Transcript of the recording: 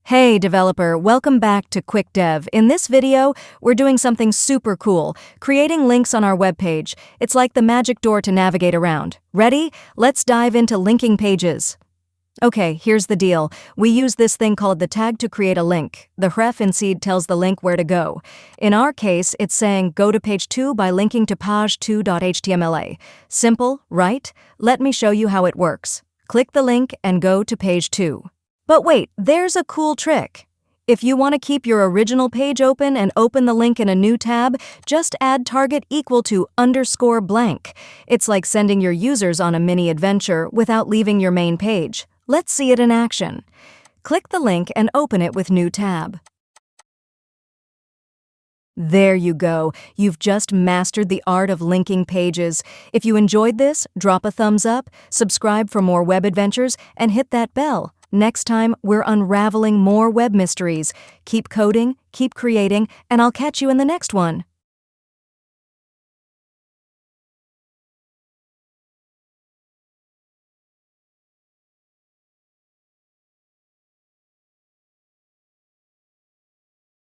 Hey developer, welcome back to Quick Dev. In this video, we're doing something super cool, creating links on our webpage. It's like the magic door to navigate around. Ready? Let's dive into linking pages. Okay, here's the deal. We use this thing called the tag to create a link. The href in seed tells the link where to go. In our case, it's saying go to page 2 by linking to page2.html. Simple, right? Let me show you how it works. Click the link and go to page 2. But wait, there's a cool trick. If you want to keep your original page open and open the link in a new tab, just add target equal to _blank. It's like sending your users on a mini adventure without leaving your main page. Let's see it in action. Click the link and open it with new tab. There you go. You've just mastered the art of linking pages. If you enjoyed this, drop a thumbs up, subscribe for more web adventures, and hit that bell. Next time, we're unraveling more web mysteries. Keep coding, keep creating, and I'll catch you in the next one.